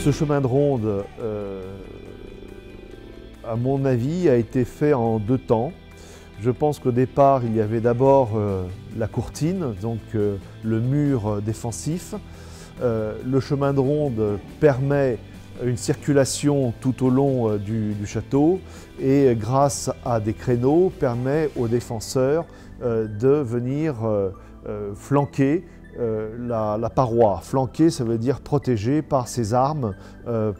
Ce chemin de ronde, à mon avis, a été fait en 2 temps. Je pense qu'au départ, il y avait d'abord la courtine, donc le mur défensif. Le chemin de ronde permet une circulation tout au long du château et grâce à des créneaux permet aux défenseurs de venir flanquer la paroi. Flanquer, ça veut dire protéger par ses armes, de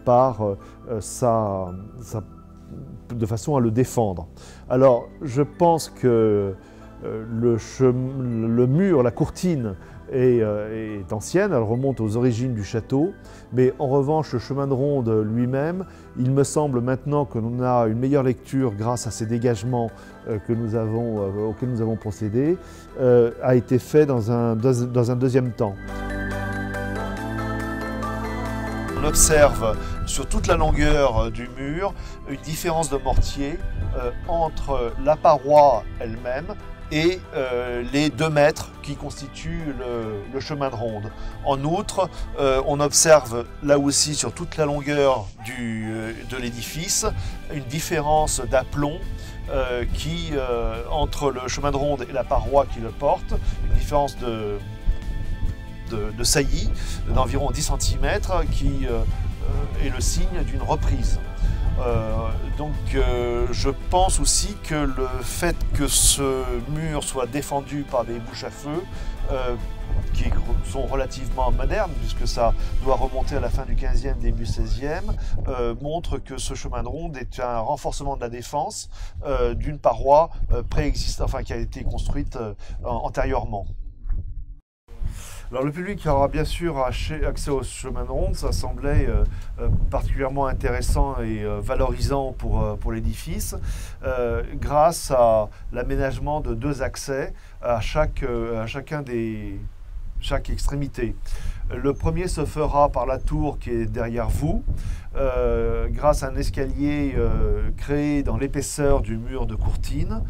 façon à le défendre. Alors, je pense que le mur, la courtine, est ancienne, elle remonte aux origines du château, mais en revanche le chemin de ronde lui-même, il me semble maintenant que l'on a une meilleure lecture grâce à ces dégagements auxquels nous avons procédé, a été fait dans un deuxième temps. On observe sur toute la longueur du mur une différence de mortier entre la paroi elle-même et les 2 mètres qui constituent le chemin de ronde. En outre, on observe là aussi sur toute la longueur de l'édifice une différence d'aplomb entre le chemin de ronde et la paroi qui le porte, une différence de saillie d'environ 10 cm qui est le signe d'une reprise. Je pense aussi que le fait que ce mur soit défendu par des bouches à feu qui sont relativement modernes, puisque ça doit remonter à la fin du 15e, début 16e, montre que ce chemin de ronde est un renforcement de la défense d'une paroi préexistante, qui a été construite antérieurement. Alors le public aura bien sûr accès au chemin de ronde, ça semblait particulièrement intéressant et valorisant pour l'édifice, grâce à l'aménagement de 2 accès à chaque extrémité. Le premier se fera par la tour qui est derrière vous, grâce à un escalier créé dans l'épaisseur du mur de courtine,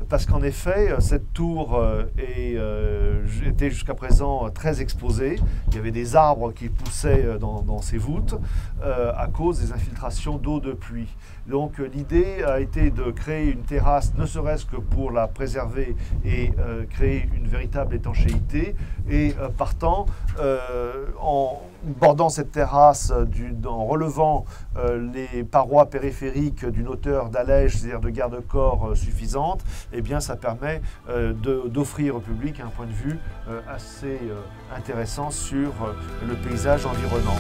parce qu'en effet, cette tour était jusqu'à présent très exposée. Il y avait des arbres qui poussaient dans ses voûtes à cause des infiltrations d'eau de pluie. Donc l'idée a été de créer une terrasse, ne serait-ce que pour la préserver et créer une véritable étanchéité. Et partant, en bordant cette terrasse, en relevant les parois périphériques d'une hauteur d'allège, c'est-à-dire de garde-corps suffisante, eh bien ça permet d'offrir au public un point de vue assez intéressant sur le paysage environnant.